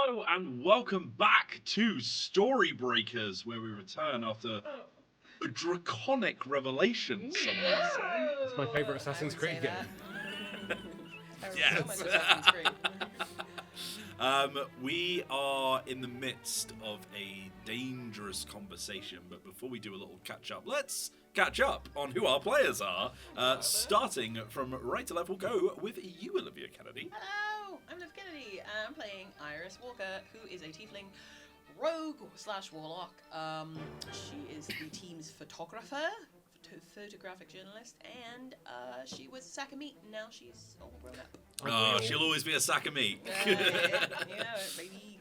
Hello and welcome back to Storybreakers, where we return after a draconic revelation, some would say. It's my favourite Assassin's Creed game. Yes. So much Assassin's Creed. We are in the midst of a dangerous conversation, but before we do a little catch-up, let's catch up on who our players are. Starting from right to left, we'll go with you, Olivia Kennedy. Hello, I'm Liv Kennedy, and I'm playing Iris Walker, who is a tiefling rogue / warlock. She is the team's photographer, photographic journalist, and she was a sack of meat, and now she's all grown up. Oh, she'll always be a sack of meat. You know it, baby.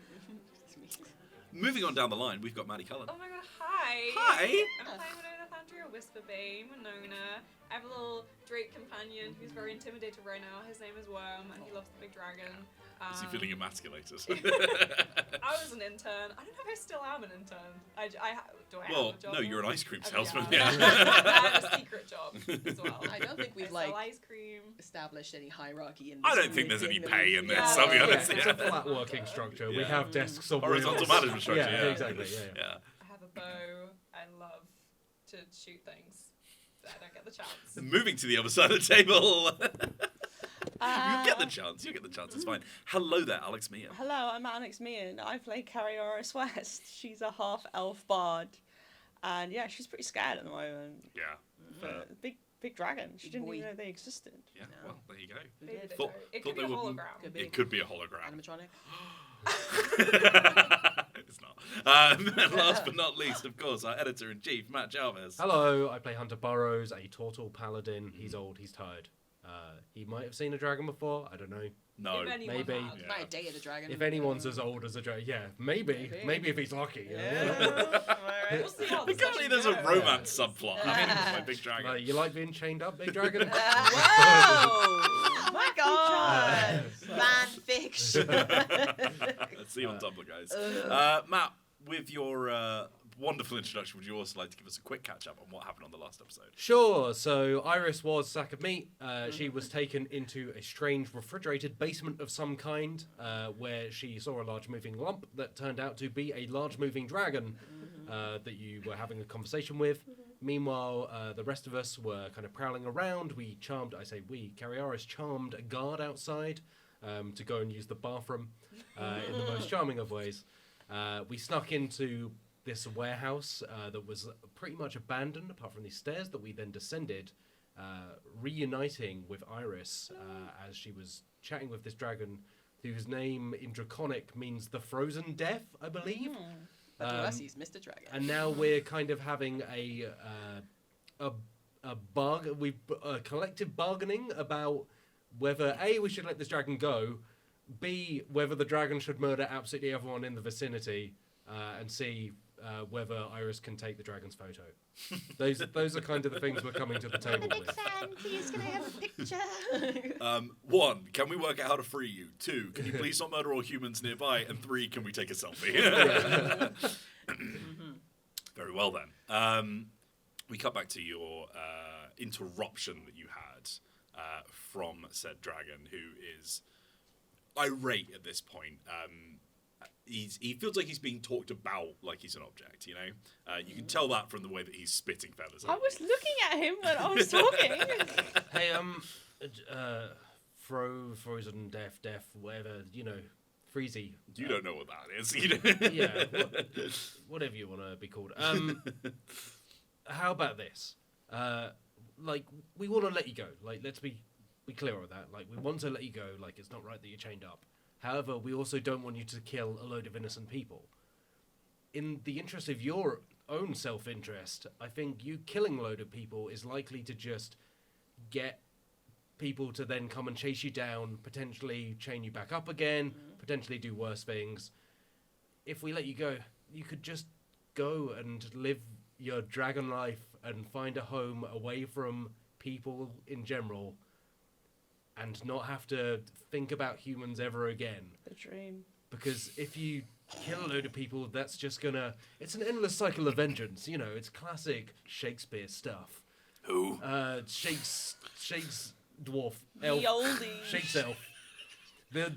Moving on down the line, we've got Maddie Cullen. Oh my god, hi! Hi! I'm playing Winona Thandria Whisperbane, Winona. I have a little Drake companion who's very intimidated right now. His name is Worm, and he loves the big dragon. Is he feeling emasculated? I was an intern. I don't know if I still am an intern. Do I Well, have a job no, now? you're an ice cream Okay, salesman. yeah. I have a secret job as well. I don't think we've I sell ice cream. established any hierarchy in this. I don't think there's any pay in this, Yeah. I'll be honest. It's a flat working structure. We Yeah. have desks on Horizontal wheels. management structure, yeah. Exactly. Yeah. I have a bow. I love to shoot things. I don't get the chance. Moving to the other side of the table. You get the chance. You get the chance. It's fine. Hello there, Alex Mia. Hello, I'm Alex Meehan. I play Carrioris West. She's a half-elf bard. And yeah, she's pretty scared at the moment. Yeah. But big dragon. She didn't boy. even know they existed. Yeah. No. Well, there you go. Maybe they Thought- don't. It thought could be they a were- hologram. Could be. It could be a hologram. Animatronic. It's not. And last but not least, of course, our editor-in-chief, Matt Jarvis. Hello, I play Hunter Burrows, a Tortle Paladin. He's old, he's tired. He might have seen a dragon before, I don't know. No. If anyone maybe. has. Might have dated a dragon. If anyone's as old as a dragon, yeah, maybe if he's lucky. We'll see how I this can't believe there's a goes. romance subplot. I mean, my big dragon. You like being chained up, big dragon? Whoa! My God! Fan fiction. Let's see you on Tumblr, guys. Matt, with your wonderful introduction, would you also like to give us a quick catch-up on what happened on the last episode? Sure. So Iris was sack of meat. She was taken into a strange refrigerated basement of some kind, where she saw a large moving lump that turned out to be a large moving dragon that you were having a conversation with. Meanwhile, the rest of us were kind of prowling around. Carrioris charmed a guard outside to go and use the bathroom in the most charming of ways. We snuck into this warehouse that was pretty much abandoned, apart from these stairs that we then descended, reuniting with Iris as she was chatting with this dragon, whose name in Draconic means the frozen death, I believe. But to us, he's Mr. Dragon. And now we're kind of having collective bargaining about whether A, we should let this dragon go, B, whether the dragon should murder absolutely everyone in the vicinity, and C, whether Iris can take the dragon's photo. Those are kind of the things we're coming to the table with. Please, can I have a picture? 1, can we work out how to free you? 2, can you please not murder all humans nearby? And 3, can we take a selfie? Very well then. We cut back to your interruption that you had from said dragon, who is irate at this point. He feels like he's being talked about like he's an object, you know? You can tell that from the way that he's spitting feathers. I was looking at him when I was talking. Hey, frozen, deaf, whatever, you know, freezy. You don't know what that is. You know? Yeah, whatever you want to be called. How about this? We want to let you go. Let's be clear on that. We want to let you go. It's not right that you're chained up. However, we also don't want you to kill a load of innocent people. In the interest of your own self-interest, I think you killing a load of people is likely to just get people to then come and chase you down, potentially chain you back up again, potentially do worse things. If we let you go, you could just go and live your dragon life and find a home away from people in general and not have to think about humans ever again. The dream. Because if you kill a load of people, that's just gonna... It's an endless cycle of vengeance, you know, it's classic Shakespeare stuff. Who? Shakes dwarf, elf. The oldie. Shakes elf.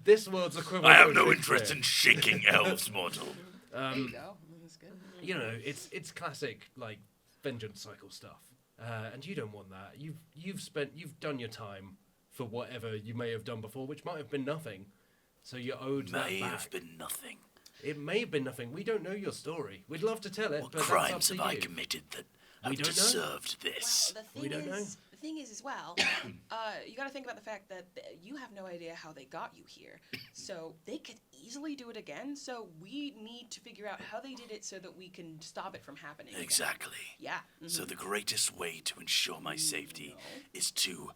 This world's equivalent. I have of no Shakespeare. interest in shaking elves, mortal. There you go. That's good. You know, it's classic like vengeance cycle stuff, and you don't want that. You've done your time for whatever you may have done before, which might have been nothing. So you're owed that May back. have been nothing. It may have been nothing. We don't know your story. We'd love to tell it, What but crimes that's up have to I you. committed that We have don't know. deserved this? Well, We don't know. the thing is as well, you got to think about the fact that you have no idea how they got you here. So they could easily do it again. So we need to figure out how they did it so that we can stop it from happening. again. Exactly. Yeah. So the greatest way to ensure my safety is to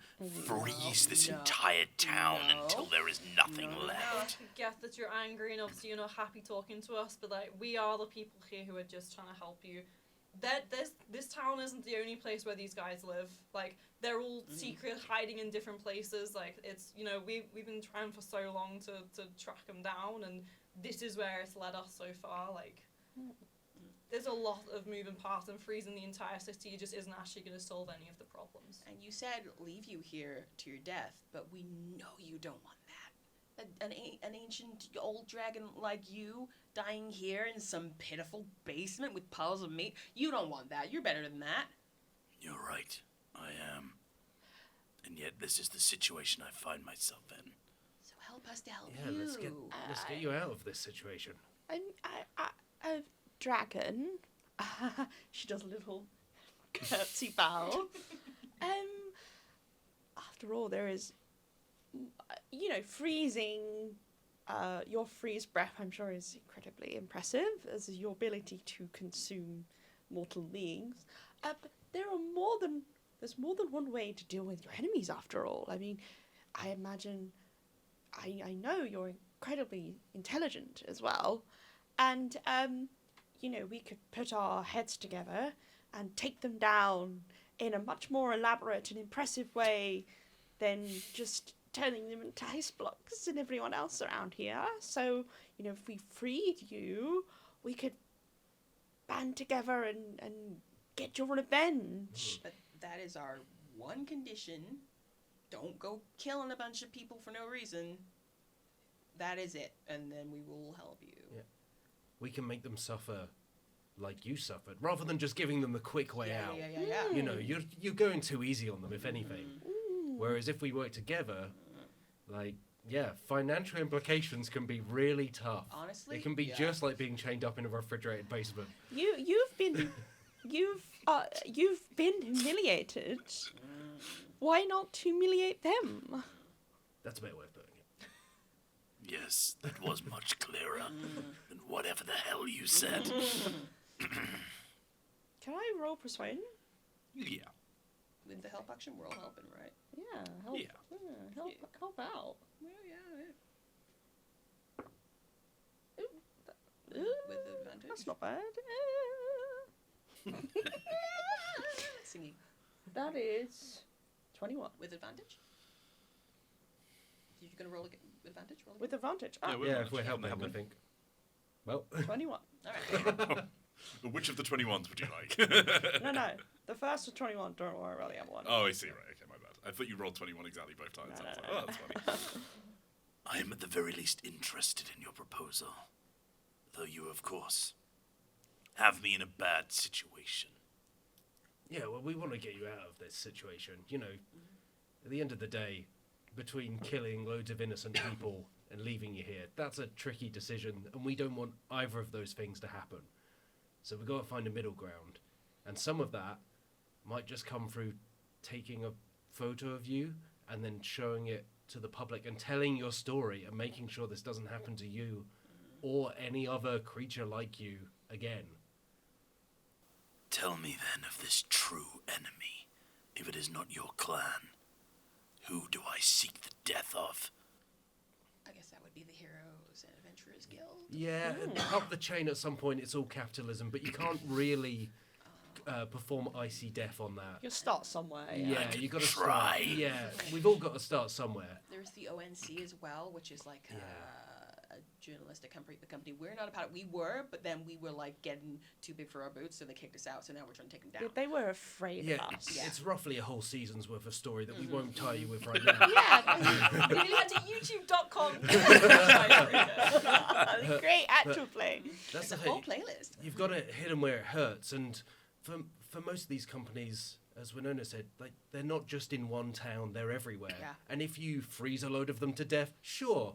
freeze this No. entire town No. until there is nothing No. left. I get that you're angry and obviously you're not happy talking to us, but like we are the people here who are just trying to help you. This town isn't the only place where these guys live. Like they're all secret, hiding in different places. Like it's we've been trying for so long to track them down, and this is where it's led us so far. Like there's a lot of moving parts, and freezing the entire city just isn't actually going to solve any of the problems. And you said leave you here to your death, but we know you don't want that. An ancient old dragon like you dying here in some pitiful basement with piles of meat. You don't want that. You're better than that. You're right. I am. And yet this is the situation I find myself in. So help us to help Yeah, you. let's get you out of this situation. A dragon. She does a little curtsy bow. After all, there is, freezing. Your freeze breath, I'm sure, is incredibly impressive, as is your ability to consume mortal beings. But there's more than one way to deal with your enemies. After all, I mean, I imagine, I know you're incredibly intelligent as well, and we could put our heads together and take them down in a much more elaborate and impressive way than just turning them into ice blocks and everyone else around here. So, if we freed you, we could band together and get your revenge. But that is our one condition. Don't go killing a bunch of people for no reason. That is it. And then we will help you. Yeah. We can make them suffer like you suffered, rather than just giving them the quick way out. Yeah. You're going too easy on them, if anything. Whereas if we work together, financial implications can be really tough. Honestly, It can be just like being chained up in a refrigerated basement. You've been humiliated. Why not humiliate them? That's a better way of putting it. Yes, that was much clearer than whatever the hell you said. Can I roll persuasion? Yeah. With the help action, we're all helping, right? Yeah, help. Yeah. Help out. Well, Ooh, With advantage. that's not bad. Singing. That is 21 With advantage? You're going to roll advantage? Roll with advantage. Yeah, Ah, we're Yeah, not if we're actually helping, I helping. think. Well, 21. Alright. Which of the 21s would you like? No. The first was 21. Don't worry about the other one. Oh, I see. Right. Okay, my bad. I thought you rolled 21 exactly both times. No, I was no, like, oh, that's funny. I am at the very least interested in your proposal. Though you, of course, have me in a bad situation. yeah, well, we want to get you out of this situation. At the end of the day, between killing loads of innocent people and leaving you here, that's a tricky decision, and we don't want either of those things to happen. So we've got to find a middle ground. And some of that might just come through taking a photo of you and then showing it to the public and telling your story and making sure this doesn't happen to you or any other creature like you again. Tell me then of this true enemy. If it is not your clan, who do I seek the death of? I guess that would be the Heroes and Adventurers Guild. Yeah, up the chain at some point it's all capitalism, but you can't really perform icy death on that. You'll start somewhere. Yeah, you got to try. start. Yeah, we've all got to start somewhere. There's the ONC as well, which is like a journalistic company. We're not a pirate. We were, but then we were like getting too big for our boots, so they kicked us out. So now we're trying to take them down. Yeah, they were afraid of us. Yeah. It's roughly a whole season's worth of story that we won't tie you with right now. Yeah, You really had to youtube.com. great actual play. That's the The whole thing. playlist. You've got to hit them where it hurts, and for most of these companies, as Winona said, like they're not just in one town; they're everywhere. Yeah. And if you freeze a load of them to death, sure,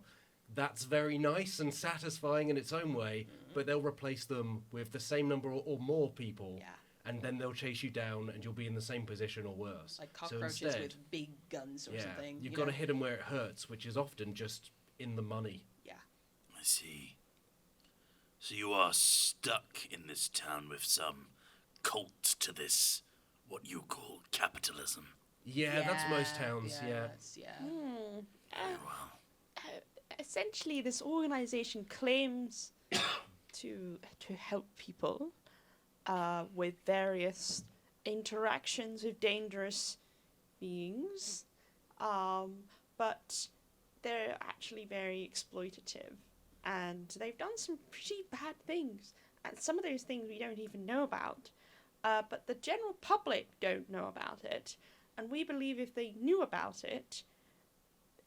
that's very nice and satisfying in its own way. But they'll replace them with the same number or more people, Yeah. and then they'll chase you down, and you'll be in the same position or worse. Like So cockroaches instead, with big guns or yeah, something. you've you got to know? hit them where it hurts, which is often just in the money. Yeah. I see. So you are stuck in this town with some cult to this, what you call capitalism. Yeah, that's most towns. Yeah. that's- yeah. Very well. Essentially, this organization claims to help people with various interactions with dangerous beings, but they're actually very exploitative, and they've done some pretty bad things, and some of those things we don't even know about, but the general public don't know about it, and we believe if they knew about it,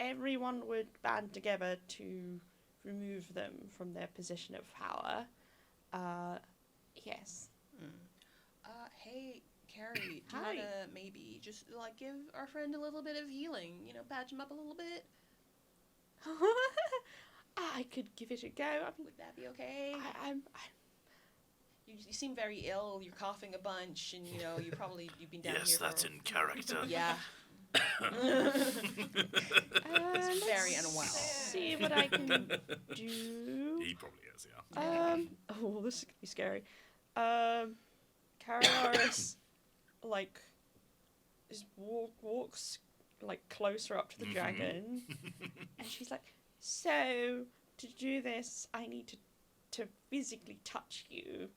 everyone would band together to remove them from their position of power. Yes. Hey, Carrie, do you Hi. want to maybe just like give our friend a little bit of healing? You know, patch him up a little bit. I could give it a go. I mean, Would that be okay? I'm You seem very ill. You're coughing a bunch, and you know you've been down Yes, here. that's for... in character. Yeah. let's very unwell. see what I can do. He probably is, yeah. Oh, this is gonna be scary. Cariaris, like, walks like closer up to the dragon, and she's like, "So to do this, I need to physically touch you."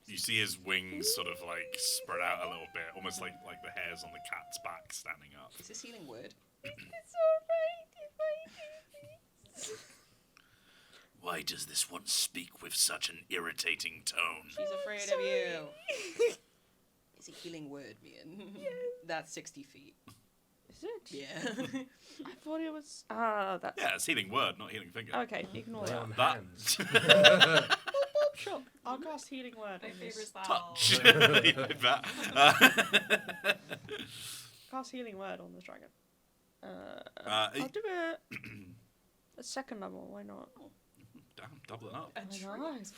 You see his wings sort of like spread out a little bit, almost like the hairs on the cat's back standing up. Is this healing word? It's alright if I do this. Why does this one speak with such an irritating tone? She's afraid of you. It's a healing word, man. That's 60 feet. Is it? Yeah. I thought it was. Ah, that's. Yeah, it's healing word, not healing finger. Okay, ignore Lay that. on That- hands. Sure. I'll cast healing word My on this. favourite style. Touch. Yeah, like that. Cast healing word on this dragon. Uh, I'll do a second level. Why not? Damn, double it up. Why not? Jeez.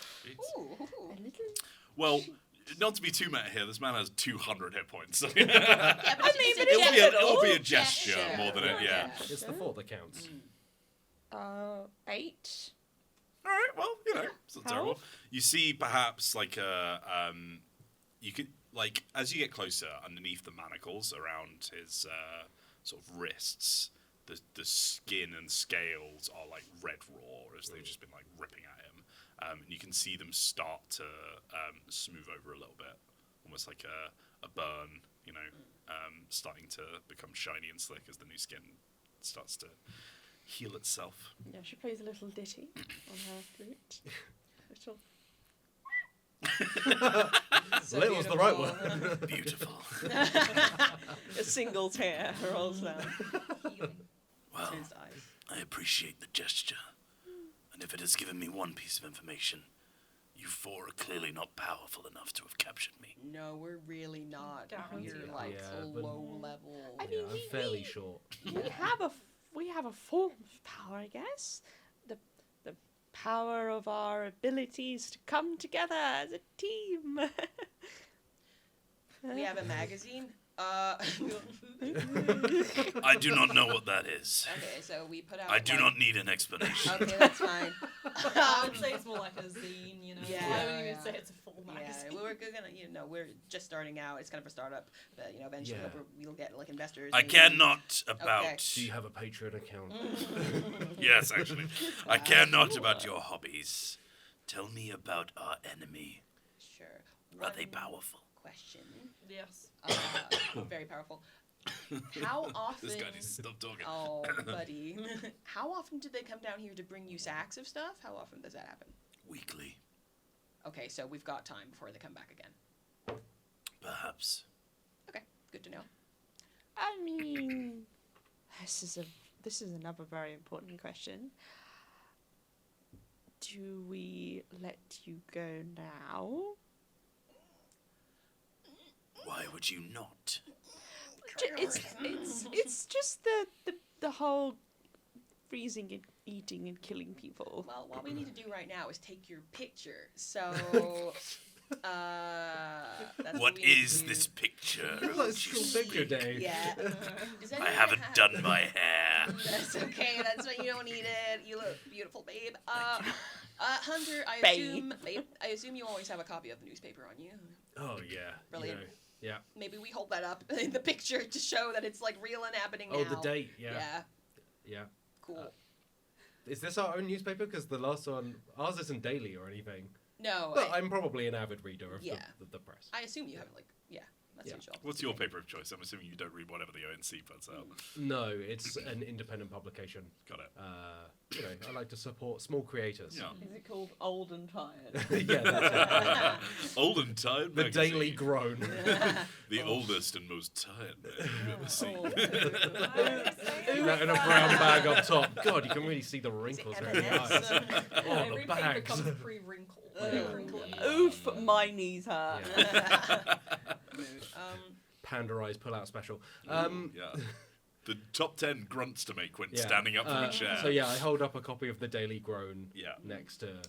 Ooh. A little. Well, not to be too meta here, this man has 200 hit points. So Yeah, but it'll be a gesture gesture. more than it, yeah. It's the thought that counts. 8. All right, well, you know, it's not How? terrible. You see, perhaps like you could like as you get closer, underneath the manacles around his sort of wrists, the skin and scales are like red raw as they've just been like ripping at him, and you can see them start to smooth over a little bit, almost like a burn, you know, starting to become shiny and slick as the new skin starts to heal itself. Yeah, she plays a little ditty on her flute. Little. So Little's the right one. Beautiful. A single tear rolls down. Well, His eyes. I appreciate the gesture. And if it has given me one piece of information, you four are clearly not powerful enough to have captured me. No, we're really not. Guaranteed. We're like Yeah, but- low level. I Yeah, mean, I'm we- fairly we- short. We have a form of power, I guess. The power of our abilities to come together as a team. We have a magazine. I do not know what that is. Okay, so we put out. I do like- not need an explanation. Okay, that's fine. I would say it's more like a zine, you know. Yeah, I wouldn't even yeah. say it's a full magazine. Yeah, we're gonna, we're just starting out. It's kind of a startup, but eventually Yeah. we'll get like investors. I maybe. care not about. Okay. Do you have a Patreon account? Yes, actually. I care not about your hobbies. Tell me about our enemy. Sure. Are they One powerful? Question. Yes. Very powerful. How often? This guy needs to stop talking. Oh, buddy. How often do they come down here to bring you sacks of stuff? How often does that happen? Weekly, Okay, so we've got time before they come back again. perhaps. Okay, good to know. I mean, this is another very important question. Do we let you go now? Why would you not? It's just the whole freezing and eating and killing people. Well, what we need to do right now is take your picture. So, that's What we need is to do. this picture? Like would you school picture speak? day. Yeah. Does I anyone haven't have- done my hair. That's okay. That's why you don't need it. You look beautiful, babe. Hunter, I assume you always have a copy of the newspaper on you. Oh yeah. Brilliant. You know, yeah. Maybe we hold that up in the picture to show that it's like real and happening now. Oh, the date. Yeah. Yeah. Yeah. Cool. Is this our own newspaper? Because the last one, ours isn't daily or anything. No. But I'm probably an avid reader of Yeah. the press. I assume you have that's Yeah. your job. What's your paper of choice? I'm assuming you don't read whatever the ONC puts out. No, it's an independent publication. Got it. You know, I like to support small creators. Yeah. Is it called Old and Tired? Yeah, that's it. Old and tired. The magazine. Daily Groan. The oldest and most tired man you've ever seen. That in a brown bag up top. God, you can really see the wrinkles around the eyes. Oh, Every the paper bags. comes pre-wrinkled. Oof, my knees hurt. Panda eyes pull out special. Yeah. The top 10 grunts to make when Yeah. standing up from a chair. So yeah, I hold up a copy of the Daily Groan Yeah. next to.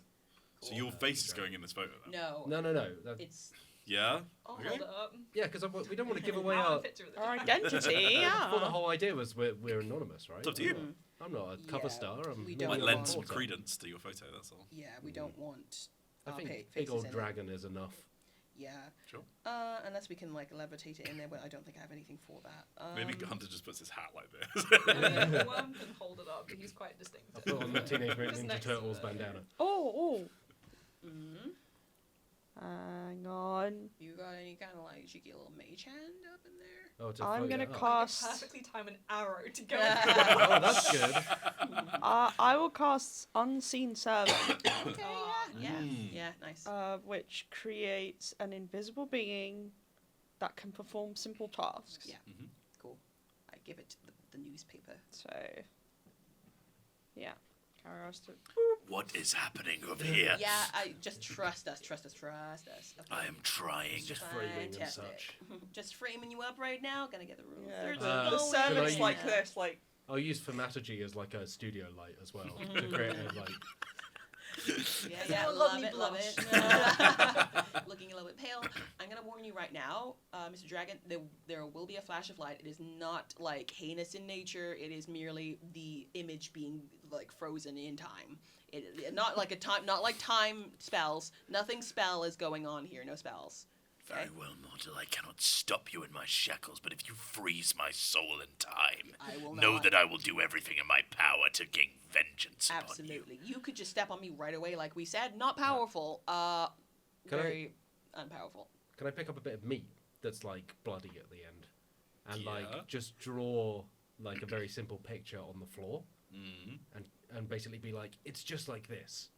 So your face is going in this photo then? No. No. That, It's Yeah? I'll Okay. hold it up. yeah, because we don't want to give away I'll have our. a picture of the Our picture. identity, I thought the yeah. whole idea was we're anonymous, right? It's up to you. I'm not a cover Yeah, star. I'm we merely don't Might a lend some reporter. credence to your photo, that's all. yeah. We don't want. I our think faces big old in it. dragon is enough. Yeah. Sure. Unless we can like levitate it in there, but I don't think I have anything for that. Maybe Hunter just puts his hat like this. The worm can hold it up, but he's quite distinctive. Put on the Teenage Mutant Just Ninja next to Turtles it. bandana. Oh. Mm-hmm. Hang on. You got any kind of like cheeky little mage hand up in there? Oh, to I'm float gonna it up. cast. Perfectly time an arrow to go. Oh, that's good. I will cast Unseen Servant, Okay. Yeah. Mm. Yeah. Nice. which creates an invisible being that can perform simple tasks. Yeah. Cool. I give it to the newspaper. So, yeah. What is happening over here? Yeah. I just trust us. Trust us. Trust us. Okay. I am trying. It's just framing and Fantastic. such. Just framing you up right now. Gonna get the rules. Yeah, They're the going servant's I like in. this, like. I'll use Thaumaturgy as like a studio light as well to create a like. Yeah, Everyone love love me it, love blush. it. Looking a little bit pale. I'm gonna warn you right now, Mr. Dragon. There will be a flash of light. It is not like heinous in nature. It is merely the image being like frozen in time. Not like time spells. Nothing spell is going on here. No spells. Very well, mortal. I cannot stop you in my shackles, but if you freeze my soul in time, I will know not. that I will do everything in my power to gain vengeance upon you. Absolutely. You could just step on me right away, like we said. Not powerful. Can Very unpowerful. Can I pick up a bit of meat that's like bloody at the end, and Yeah. like just draw like a very simple picture on the floor, and basically be like, it's just like this.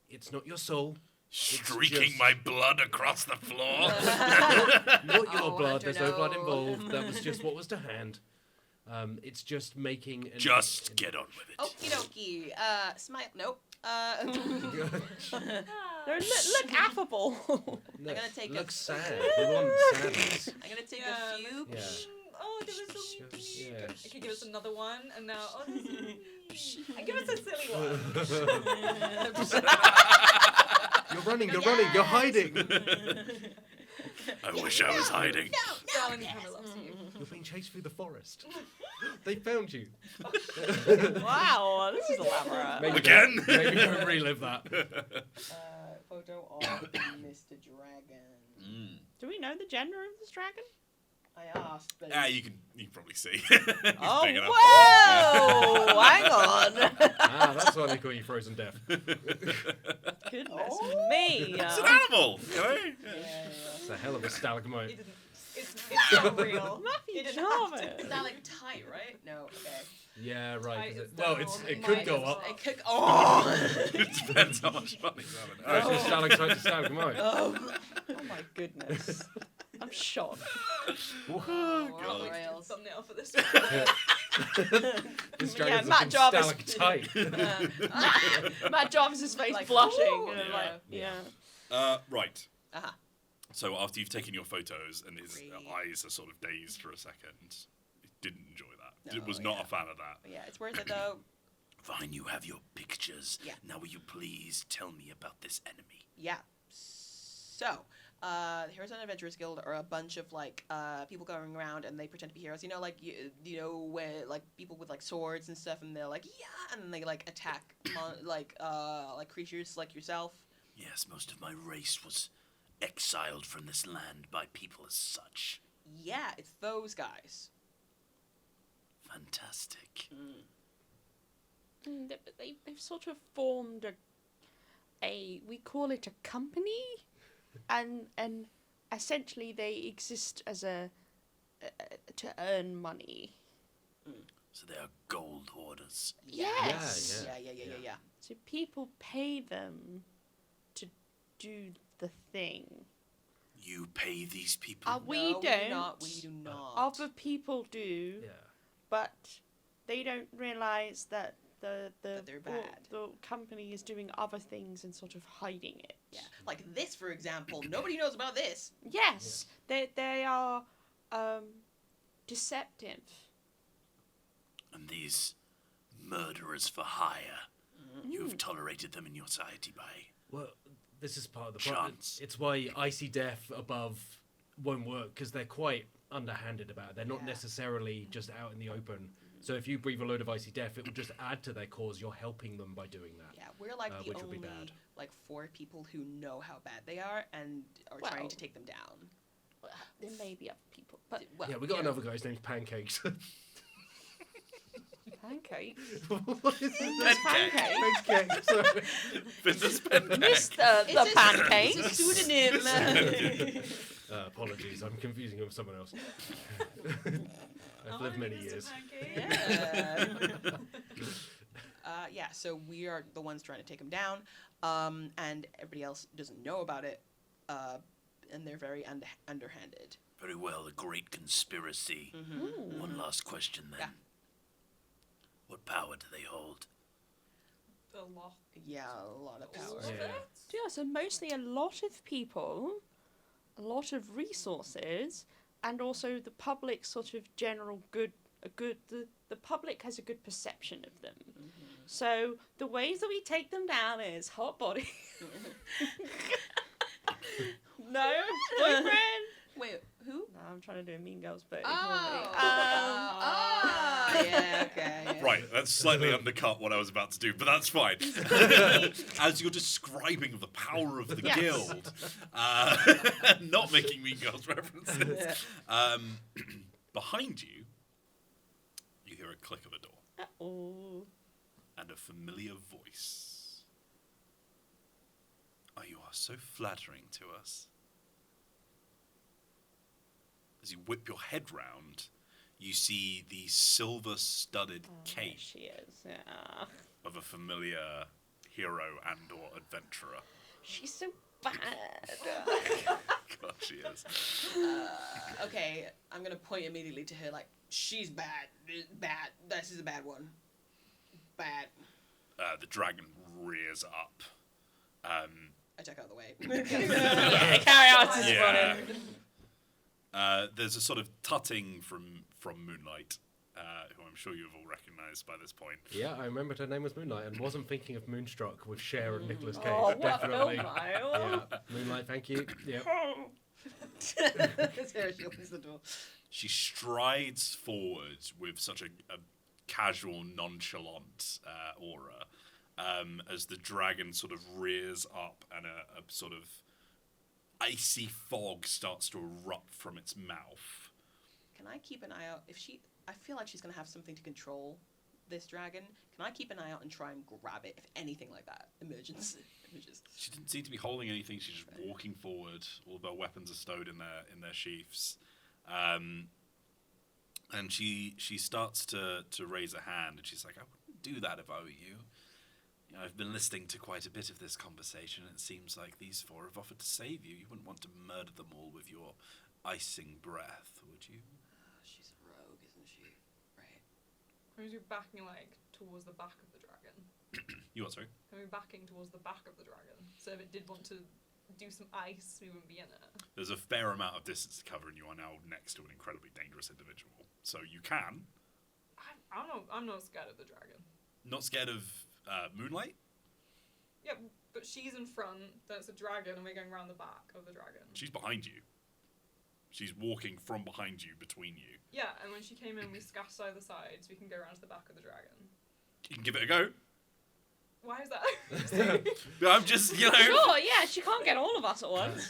It's not your soul. Streaking just- my blood across the floor. Not your Oh, blood. Hunter, There's no blood no. involved. That was just what was to hand. It's just making. Just get on with it. Okie dokie. Smile. Nope. Look affable. No, I'm gonna take a- look sad. We want sadness. I'm gonna take Yeah, a few. Yeah. Oh, there was so Yeah. I could give us another one, and now and give us a silly one. You're running. You're running. You're hiding. I wish I was hiding. Darling Hannah loves you. You're being chased through the forest. They found you. Wow, this is elaborate. Maybe Again? Maybe don't relive that. Photo of Mr. Dragon. Do we know the gender of this dragon? I asked, but You can probably see. He's Oh, big enough. whoa! Hang on. That's why they call you Frozen Death. Goodness me. It's an animal, you know? yeah. It's a hell of a stalagmite. It didn't. It's It's not real. Fluffy It didn't have to. Jarvis. Is that like tight, right? No, okay. Yeah, right. Tight 'cause is well, down, it might could as go well. up. It could. Oh! It depends how much money he's having. Oh, it's Alright. just stalactite to stalagmite. Oh my goodness. I'm shocked. Oh, Can't God. wait to do Rails. the thumbnail for this. This Yeah, dragon's Matt looking Jarvis. stalactite. Matt Jarvis's face Like, blushing. ooh. And Yeah. yeah. Right. Uh-huh. So after you've taken your photos and his Great. eyes are sort of dazed for a second, he didn't enjoy that. No, Was not yeah. a fan of that. Yeah, it's worth it though. Fine, you have your pictures. Yeah. Now will you please tell me about this enemy? Yeah. So, the Heroes and Adventurers Guild are a bunch of like people going around and they pretend to be heroes. You know, like you know where like people with like swords and stuff, and they're like yeah, and then they like attack like creatures like yourself. Yes, most of my race was exiled from this land by people as such. Yeah, it's those guys. Fantastic. They've sort of formed a we call it a company, and essentially they exist as a to earn money. So they are gold hoarders. Yes. Yeah. So people pay them to do the thing. You pay these people? We No, don't. We do not. Other people do, Yeah. but they don't realize that the That they're bad. the company is doing other things and sort of hiding it. Yeah, like this, for example. Nobody knows about this. Yes, they are deceptive. And these murderers for hire, you have tolerated them in your society by Well, this is part of the problem. chance. It's why icy death above won't work, because they're quite underhanded about it. They're not Yeah. necessarily just out in the open. So if you breathe a load of icy death, it will just add to their cause. You're helping them by doing that. Yeah, we're like the which would be only bad. like 4 people who know how bad they are and are trying to take them down. Well, there may be other people, but Well, Yeah, we got you another guy. His name's Pancakes. pancakes. What is it? There's pancakes. Pancakes. Sorry. Business pancake. Mr. It's the a- pancake. It's a pseudonym. Apologies, I'm confusing him with someone else. I I've wanna lived be many Mr. years. Pancake. Yeah, so we are the ones trying to take them down, and everybody else doesn't know about it, and they're very underhanded. Very well, a great conspiracy. One last question then. Yeah. What power do they hold? A lot. Yeah, a lot of power. Yeah. Yeah, so mostly a lot of people, a lot of resources, and also the public sort of general good. The public has a good perception of them. So the ways that we take them down is hot body. No boyfriend. Wait, who? No, I'm trying to do a Mean Girls, but Yeah, okay. Yeah. Right, that's slightly undercut what I was about to do, but that's fine. As you're describing the power of the Yes. guild, not making Mean Girls references. Behind you, you hear a click of a door Oh, and a familiar voice. Oh, you are so flattering to us. As you whip your head round, you see the silver-studded there cape she is. Yeah, of a familiar hero and/or adventurer. she's so bad. God, she is. Okay, I'm gonna point immediately to her like, she's bad. Bad. This is a bad one. Bad. The dragon rears up. I check out of the way. Yeah, carry on this Yeah. running. There's a sort of tutting from Moonlight, who I'm sure you've all recognised by this point. Yeah, I remembered her name was Moonlight and wasn't thinking of Moonstruck with Cher and Nicolas Cage. Oh, what a Definitely. film, Yeah, Moonlight, thank you. Yep. Sarah, she opens the door. She strides forward with such a casual, nonchalant aura, as the dragon sort of rears up and a sort of icy fog starts to erupt from its mouth. Can I keep an eye out? I feel like she's gonna have something to control this dragon. Can I keep an eye out and try and grab it if anything like that emerges? She didn't seem to be holding anything. She's just walking forward. All of her weapons are stowed in their sheaths. And she starts to raise a hand, and she's like, I wouldn't do that if I were you. You know, I've been listening to quite a bit of this conversation, and it seems like these four have offered to save you. You wouldn't want to murder them all with your icing breath, would you? She's a rogue, isn't she? Right. Who's you backing like towards the back of the dragon? You what, sorry? Are we backing towards the back of the dragon? So if it did want to do some ice, we wouldn't be in it. There's a fair amount of distance to cover, and you are now next to an incredibly dangerous individual. So you can. I'm not scared of the dragon. Not scared of Moonlight? Yeah, but she's in front, there's a dragon, and we're going around the back of the dragon. She's behind you. She's walking from behind you, between you. Yeah, and when she came in, we scattered either side, so we can go around to the back of the dragon. You can give it a go. Why is that? I'm just, you know. Sure, yeah, she can't get all of us at once.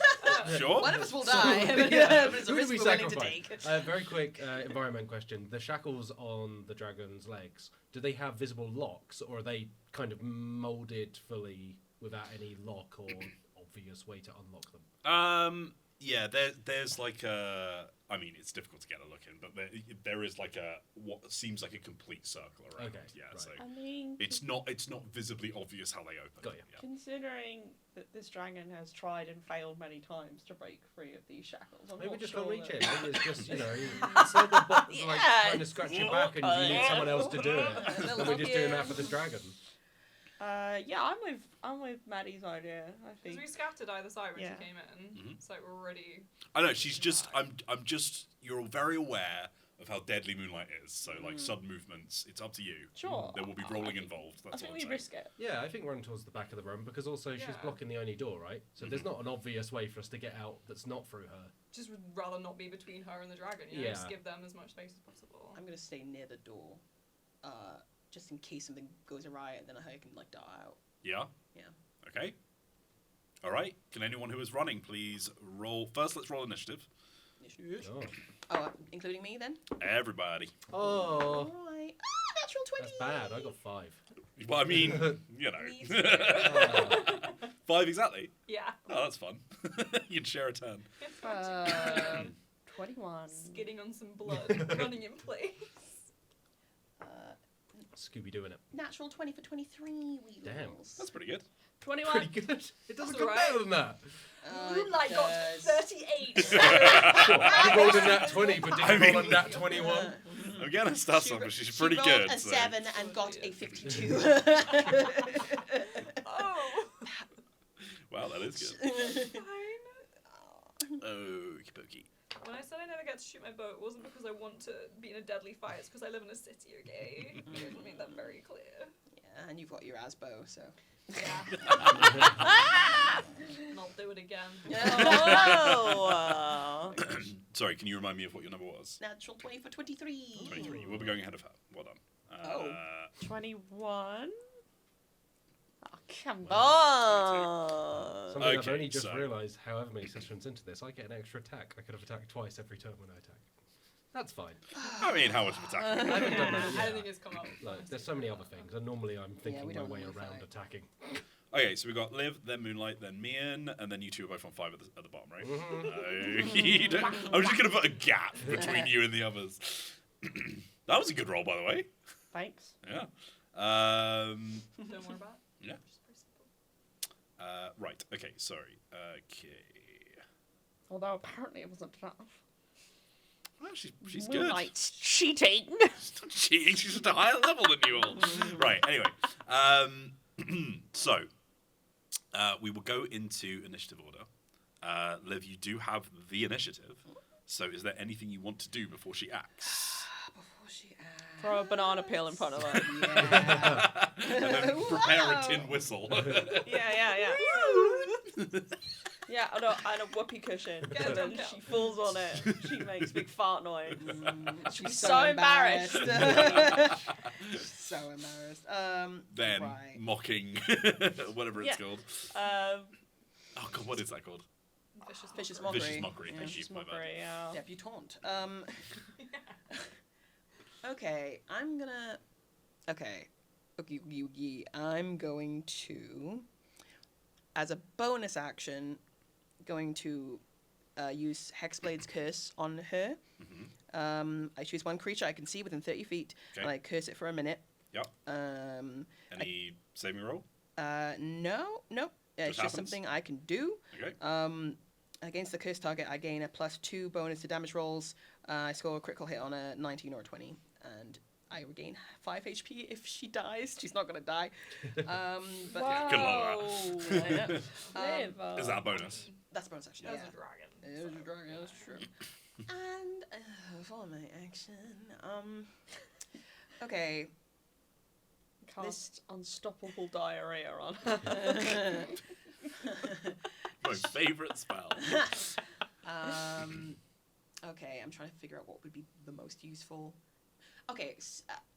Sure. One of us will die, but it's a Who risk do we we're willing to sacrifice? take. Very quick environment question. The shackles on the dragon's legs, do they have visible locks, or are they kind of moulded fully without any lock or obvious way to unlock them? Yeah, there's like a. I mean, it's difficult to get a look in, but there is like a what seems like a complete circle around. Okay, Yeah, right. so I mean, it's not visibly obvious how they open. Got you. Yeah. considering that this dragon has tried and failed many times to break free of these shackles, I'm Maybe not just sure don't reach that- it. Maybe it's just, you know, it's like the bot like Yeah, trying to scratch your back and you need someone else to do it. They'll And we're help just you. doing that for this dragon. Yeah, I'm with Maddie's idea. I Because think. we scattered either side when Yeah. she came in, Mhm. so we're already... I know she's just. I'm just. You're very aware of how deadly Moonlight is. So like sudden movements, it's up to you. Sure. There will be I rolling think- involved. I That's think all we I'm saying. risk it. Yeah, I think run towards the back of the room because also she's Yeah. blocking the only door, right? So there's not an obvious way for us to get out that's not through her. Just would rather not be between her and the dragon, you know, Yeah. just give them as much space as possible. I'm gonna stay near the door, just in case something goes awry, and then I can like dart out. Yeah. Yeah. Okay. All right. Can anyone who is running please roll? First, let's roll initiative. Oh, Oh, including me then. Everybody. oh Right. Ah, natural 20. that's bad. I got 5. Well, I mean, you Me know. Oh. 5 exactly. Yeah. Oh, that's fun. You can share a turn. 21. Skidding on some blood, running in place. Scooby doing it. Natural 20 for 23 wheels. Damn. That's pretty good. 21. Pretty good. It doesn't That's get alright. better than that. Moonlight got does. 38. You rolled a nat 20, but didn't I mean- roll a nat 21. I'm gonna start She some, ro- but she's she pretty rolled good. a so- 7 and got a 52. Oh, Wow, that is good. fine. Okie pokey. When I said I never get to shoot my bow, it wasn't because I want to be in a deadly fight, it's because I live in a city, okay? I made that very clear. Yeah, and you've got your Asbo, so. Yeah. And I'll do it again. Oh! Sorry, can you remind me of what your number was? Natural 20 for 23. 23. You will be going ahead of her. Well done. Oh. 21? Oh, come Wow. on. Something I've Okay, only just so- realised, however many sessions into this, I get an extra attack. I could have attacked twice every turn when I attack. That's fine. I mean, how much of attack? I haven't done that I yet. don't think it's come up. Like, there's so many other things, and normally I'm thinking we my don't way normally around fight. attacking. Okay, so we got Liv, then Moonlight, then Mian, and then you two are both on 5 at the bottom, right? Mhm. You don't- I'm just gonna put a gap between you and the others. That was a good roll, by the way. Thanks. Yeah. Don't worry about it. Yeah. Just very simple. Right. Okay. Sorry. Okay. Although apparently it wasn't enough. Well, she's good. Moonlight's cheating. She's not cheating. She's at a higher level than you all. Right. Anyway. So we will go into initiative order. Liv, you do have the initiative. So is there anything you want to do before she acts? Before she Throw a banana peel in front of her. Yeah. And then prepare a tin whistle. Yeah. Yeah, and a whoopee cushion. Get And a then dumbbell. she falls on it. She makes big fart noise. She's be so embarrassed. So embarrassed. Then Right. mocking, whatever it's Yeah. called. Um, Oh God, what is that called? Vicious mockery. Vicious mockery. Thank you. Vicious My bad. mockery, yeah. Debutante. Okay, I'm gonna. Okay. Okay, I'm going to, as a bonus action, going to use Hexblade's Curse on her. I choose one creature I can see within 30 feet, Okay. and I curse it for a minute. Yep. Any saving roll? No, nope. It's just happens? something I can do. Okay. Against the cursed target, I gain a +2 bonus to damage rolls. I score a critical hit on a 19 or a 20, and I regain 5 HP if she dies. She's not gonna die. But Good luck with I know. Is that a bonus? That's a bonus action. That Yeah. was a dragon. It was a dragon. That's true. And follow my action. Okay. Cast unstoppable diarrhea on. My favourite spell. Okay, I'm trying to figure out what would be the most useful. Okay,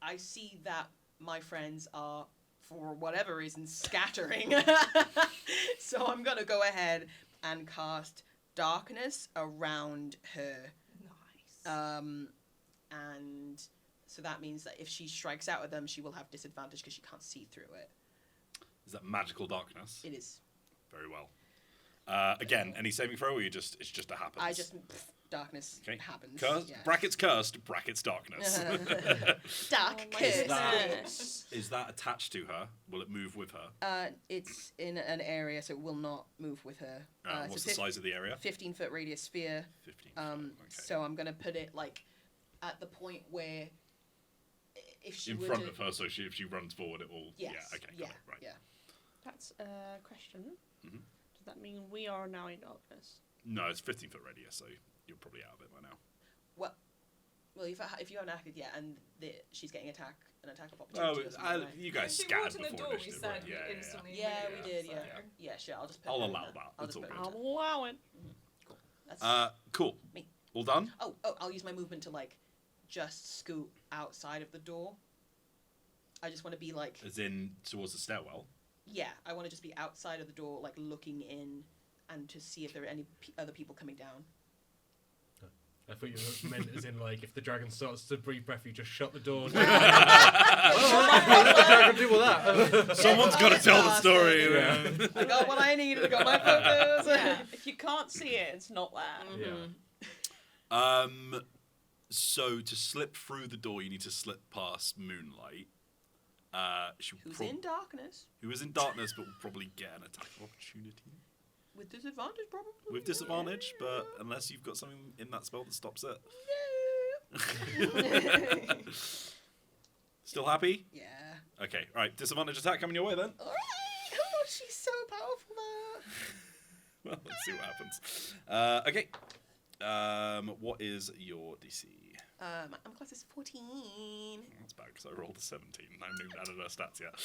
I see that my friends are, for whatever reason, scattering. So I'm going to go ahead and cast Darkness around her. Nice. And so that means that if she strikes out at them, she will have disadvantage because she can't see through it. Is that magical darkness? It is. Very well. Again, any saving throw, or it's just a happens? Darkness Okay. happens. Cursed, yeah. brackets cursed, brackets darkness. Dark my curse. Is that attached to her? Will it move with her? It's in an area, so it will not move with her. What's the size of the area? 15-foot radius sphere. 15. Okay. So I'm gonna put it like at the point where if she in were front to, of her, so if she runs forward, it will. Yes, Yeah. Okay. yeah, Got it, right. yeah. That's a question. Mhm. Does that mean we are now in darkness? No, it's 15-foot radius, so you're probably out of it by now. Well, if you haven't acted yet, and she's getting an attack of Oh, opportunity. or something, right? you guys If she scattered walked in the before door, we initiative, said right? we Yeah. instantly Yeah, knew we did. so- Yeah, yeah, sure. I'll just put I'll her in allow there. that. I'll That's just all put good. her in I'm allowing. there. Cool. That's Cool. Me. All done? Oh, I'll use my movement to like just scoot outside of the door. I just want to be like, As in towards the stairwell. yeah, I want to just be outside of the door, like looking in, and to see if there are any other people coming down. I thought you meant as in like if the dragon starts to breathe breath, you just shut the door. Let the dragon do all that. Someone's got to tell the story. Yeah. man. I got what I need. I got my focus. Yeah. If you can't see it, it's not there. Yeah. So to slip through the door, you need to slip past Moonlight. Who's in darkness Who is in darkness, but will probably get an attack of opportunity with disadvantage, probably. with disadvantage. But unless you've got something in that spell that stops it, still happy? Yeah. Okay, all right. Disadvantage attack coming your way then. All right. Oh, she's so powerful though. Well, let's see what happens. Okay. What is your DC? My class is 14. That's bad because I rolled a 17. I haven't even added her stats yet.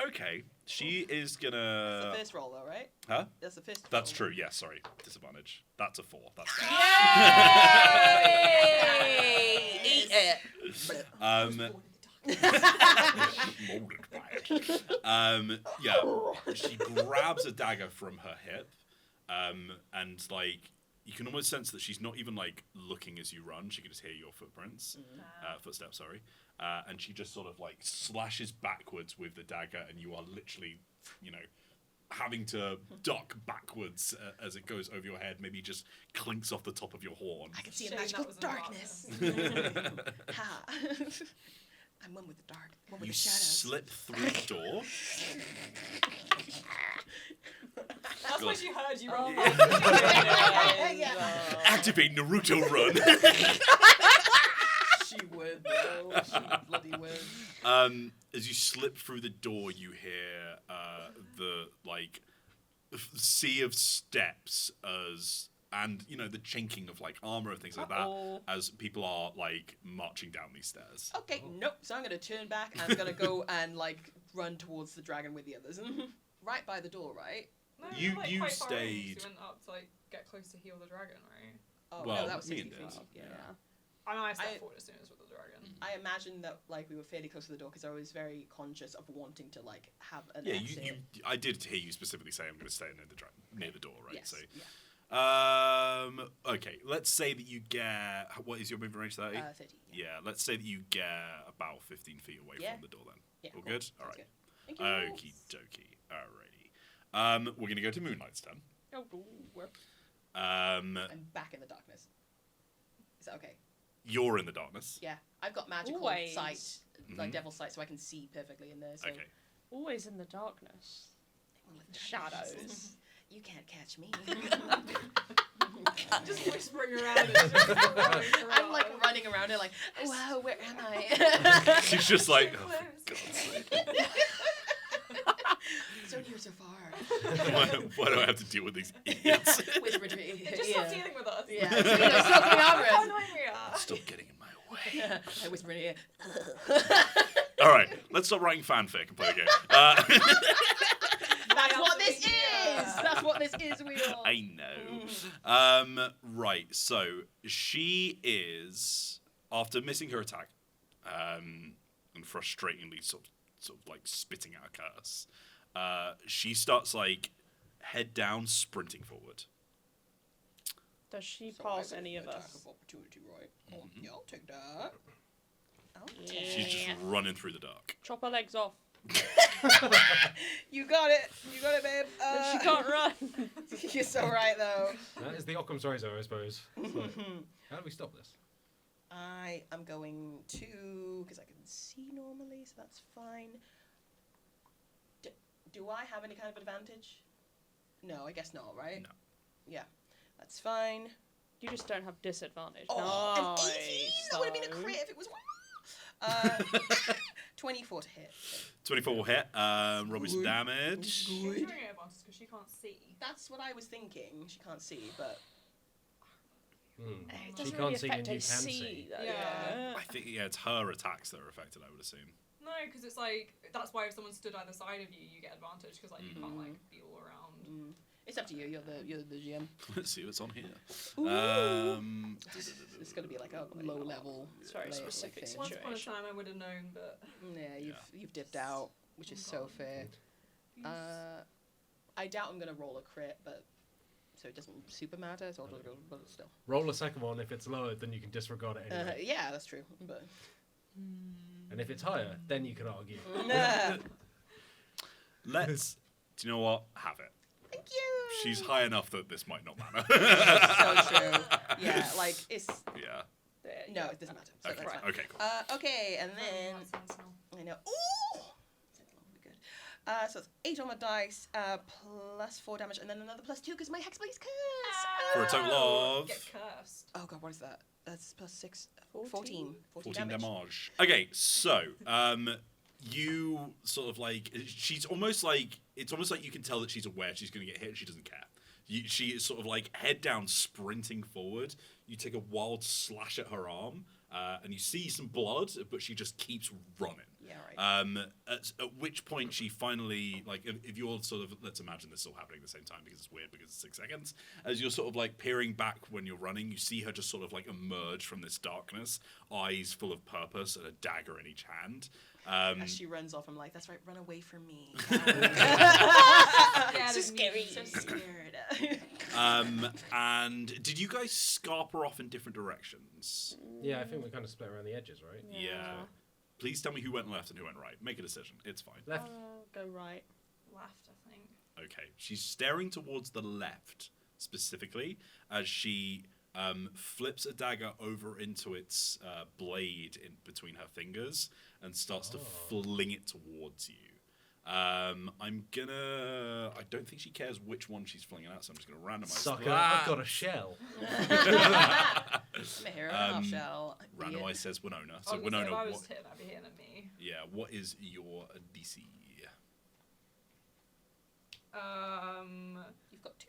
Okay. She is That's gonna. the first roll though, right? Huh? That's the first. That's roll. true. Yeah. Sorry. Disadvantage. That's a 4. That's. Eat it. Molded by it. Yeah. She grabs a dagger from her hip, and like you can almost sense that she's not even like looking as you run. She can just hear your footsteps. Sorry. And she just sort of like slashes backwards with the dagger, and you are literally, having to duck backwards as it goes over your head. Maybe just clinks off the top of your horn. I can see a Shame magical that was in darkness. Ha. I'm one with the dark. One with You the shadows. slip through the door. That's why she heard you roll. Activate Naruto Run. She would, though. She bloody would. As you slip through the door, you hear the sea of steps and the chinking of like armor and things like that as people are like marching down these stairs. Okay, nope. So I'm gonna turn back and I'm gonna go and like run towards the dragon with the others. Right by the door, right? No, You- we're, like, you quite far in, 'cause stayed- we went up to like get close to heal the dragon, right? Oh Well, no, that was me 60 and feet. Diz. Yeah. I know I stepped I- forward as soon as with the dragon. I imagine that like we were fairly close to the door because I was very conscious of wanting to like have an Yeah, exit. I did hear you specifically say I'm going to stay near the door, right? Yes. So, Yeah. okay, let's say that you get what is your movement range? 30. 30. Yeah, let's say that you get about 15 feet away Yeah. from the door then. Yeah. All cool. good? Sounds Alright. good. Thank you. Okie dokie. Alrighty. We're going to go to Moonlight's turn. Oh, I'm back in the darkness. Is that okay? You're in the darkness. Yeah, I've got magical Always. sight, like devil's sight, so I can see perfectly in there. So. Okay. Always in the darkness. Shadows. You can't catch me. Just whispering around it. I'm like running around it, like, wow, where am I? She's just like, oh, so near, so far. why do I have to deal with these idiots? Whisper to me. Just stop dealing with us. Yeah. Stop coming over How us. annoying we are. Stop getting in my way. I whisper in your ear. All right, let's stop writing fanfic and play a game. That's what this is. That's what this is, Wheel. I know. Right, so she is, after missing her attack, and frustratingly sort of like spitting out a curse, she starts like head down, sprinting forward. Does she So pass I any of attack us? of opportunity, right? Oh, yeah, I'll take that. She's just running through the dark. Chop her legs off. You got it. You got it, babe. She can't run. You're so right, though. That is the Occam's razor, I suppose. It's like, how do we stop this? I am going to, because I can see normally, so that's fine. Do I have any kind of advantage? No, I guess not, right? No. Yeah, that's fine. You just don't have disadvantage. Oh, nice. an 18! That would have been a though. crit if it was 24 to hit. 24 will hit. Roll me some damage. She's doing it advantage because she can't see. That's what I was thinking. She can't see, but It She doesn't can't really see and affect you her can see. though, Yeah. I think it's her attacks that are affected, I would assume. No, because it's like that's why if someone stood either side of you, you get advantage because like you can't like be all around. it's up to you. You're the GM. Let's see what's on here. It's going to be like a low level. It's very layer specific thing. Once upon a situation. time, I would have known, but Yeah, you've dipped out, which is so fair. I doubt I'm gonna roll a crit, but so it doesn't super matter. So I'll just go, but still. Roll a second one. If it's lower, then you can disregard it anyway. Yeah, that's true. But And if it's higher, then you can argue. Let's. Do you know what? Have it. Thank you. She's high enough that this might not matter. So true. Yeah, like it's Yeah. no, it doesn't matter. So Okay. that's fine. Okay. Cool. Okay, and then I know. Ooh, that'll be good. So it's 8 on my dice, plus 4 damage, and then another plus 2 because my Hexblade's curse. For a total of get cursed. Oh god, what is that? That's plus 6. 14. 14 14 damage. damage. Okay, so you sort of like she's almost like it's almost like you can tell that she's aware she's going to get hit. She doesn't care. She is sort of like head down, sprinting forward. You take a wild slash at her arm, and you see some blood, but she just keeps running. Yeah, right. At which point she finally, like, if you're sort of, let's imagine this all happening at the same time because it's weird because it's 6 seconds. As you're sort of like peering back when you're running, you see her just sort of like emerge from this darkness, eyes full of purpose and a dagger in each hand. As she runs off, I'm like, that's right, run away from me. Yeah, So scary. So scared. And did you guys scarper off in different directions? Yeah, I think we kind of split around the edges, right? Yeah. Please tell me who went left and who went right. Make a decision. It's fine. Left. Go right. Left, I think. Okay. She's staring towards the left specifically as she flips a dagger over into its blade in between her fingers and starts to fling it towards you. I don't think she cares which one she's flinging at, so I'm just gonna randomize. Sucker, that. I've got a shell. I'm a hero in a half shell. Randomize says Winona. So If Winona, I was what, hit, that'd be hitting at me. yeah, what is your DC? You've got 2.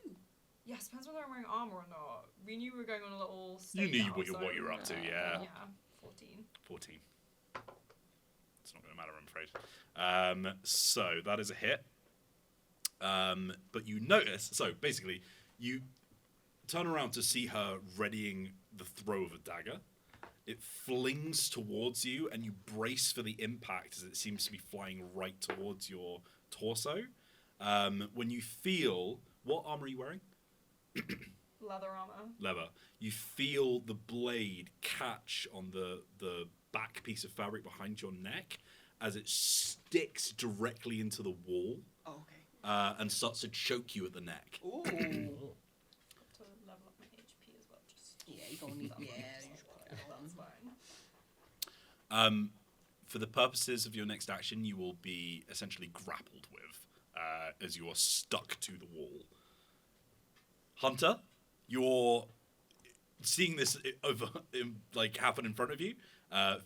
Yes, depends whether I'm wearing armor or not. We knew we were going on a little. You stage knew out, what so- you're up to, yeah. Yeah, 14. 14. It's not going to matter, I'm afraid. So that is a hit. But you notice, so basically, you turn around to see her readying the throw of a dagger. It flings towards you, and you brace for the impact as it seems to be flying right towards your torso. When you feel, what armor are you wearing? Leather armor. Leather. You feel the blade catch on the back piece of fabric behind your neck as it sticks directly into the wall Oh, okay. and starts to choke you at the neck. Ooh. To leather Only, yeah, you should put it on. That's fine. For the purposes of your next action, you will be essentially grappled with as you are stuck to the wall. Hunter, you're seeing this happen in front of you.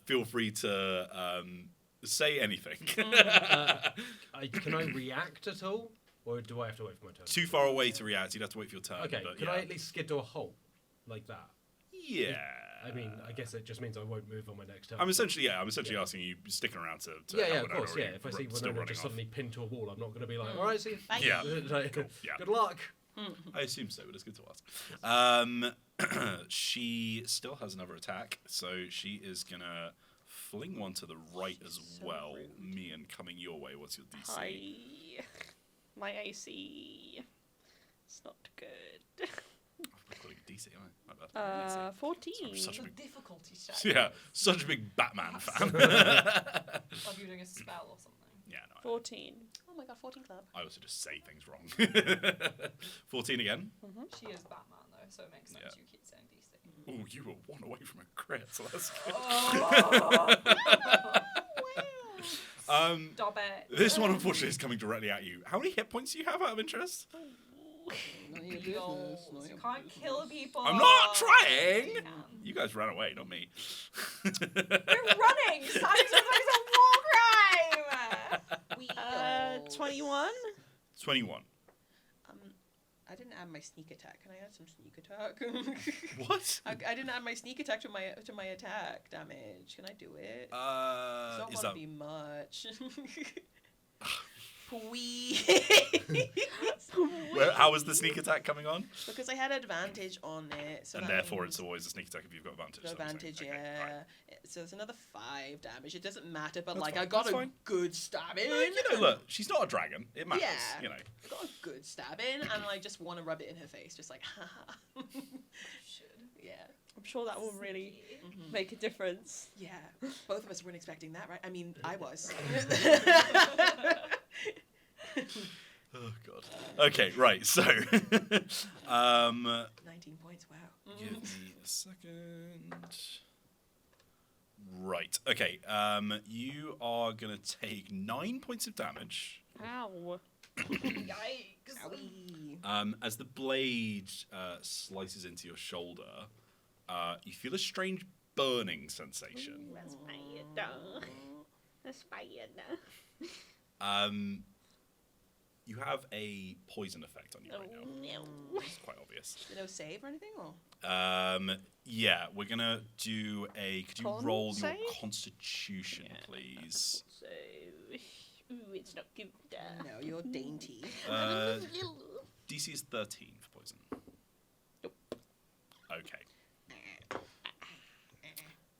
Feel free to say anything. Can I react at all? Or do I have to wait for my turn? Too far away to react. You'd have to wait for your turn. Okay, but can yeah. I at least skid to a halt? Like that? Yeah. I mean, I guess it just means I won't move on my next turn. I'm essentially asking you sticking around to Yeah, help of course, Winona, or If I see still Winona running just off. suddenly pinned to a wall, I'm not going to be like, alright, see you. Bye. Yeah. Like, Yeah. Good luck. I assume so, but it's good to ask. She still has another attack, so she is gonna fling one to the right as So well. rude. Mian, coming your way. What's your DC? Hi. My AC. It's not good. I'm calling it DC, am I? My bad. 14. Such a The big, difficulty check. yeah, such a big Batman fan. Like you're doing a spell or something. Yeah, no. 14. Oh my god, 14 club. I also just say things wrong. 14 again. She is Batman though, so it makes sense Yeah. you keep saying DC. Oh, you were one away from a crit, so that's good. Stop it. This one, unfortunately, is coming directly at you. How many hit points do you have out of interest? None of your Goals. business. None of You your can't business. kill people. I'm not trying! You can. You guys ran away, not me. We're running! Signs of a war crime! Wheels. 21. 21. I didn't add my sneak attack. Can I add some sneak attack? What? I didn't add my sneak attack to my attack damage. Can I do it? It's not Is gonna that... be much. Please. How is the sneak attack coming on? Because I had advantage on it, so And that therefore means it's always a sneak attack if you've got advantage. the so I'm saying. advantage. Okay, Yeah. right. So it's another 5 damage. It doesn't matter, but That's like fine, I got that's a fine. good stab in. You know, look, she's not a dragon. It matters, Yeah. you know. I got a good stab in, and I just want to rub it in her face, just like, haha. Should. Yeah. I'm sure that will really See? make a difference. Yeah. Both of us weren't expecting that, right? I mean, I was. Oh, God. Okay, right, so... 19 points, wow. Give me a second. Right, okay. You are going to take 9 points of damage. Ow. Yikes. Owie. As the blade slices into your shoulder, you feel a strange burning sensation. That's fine. That's fine. You have a poison effect on you right now. No. It's quite obvious. No save or anything? Or? Yeah, we're gonna do a. Could you Con roll your save? constitution, Yeah. please? So, ooh, it's not good. No, you're dainty. DC is 13 for poison. Okay.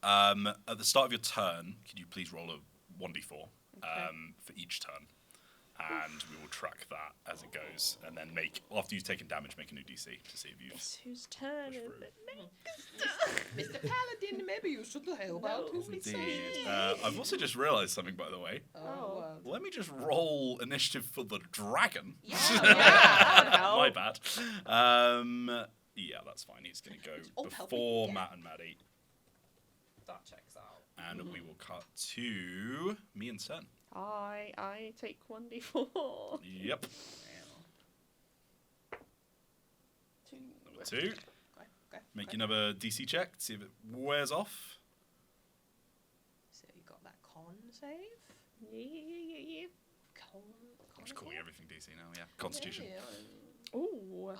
At the start of your turn, could you please roll a 1d4 for each turn? And we will track that as it goes. And then after you've taken damage, make a new DC to see if you've... Guess whose turn Push is through. it? Mr. Paladin, maybe you should help out. No. Indeed. I've also just realised something, by the way. Oh. Let me just roll initiative for the dragon. Yeah, that would help. My bad. Yeah, that's fine. He's going to Oh, go help before me, yeah. Matt and Maddie. That checks out. And we will cut to me and Sen. I take 1d4. Yep. Number 2. Okay. Make another DC check. See if it wears off. So you got that con save? Yeah. Con I'm just calling everything DC now. Yeah. Constitution. Ooh.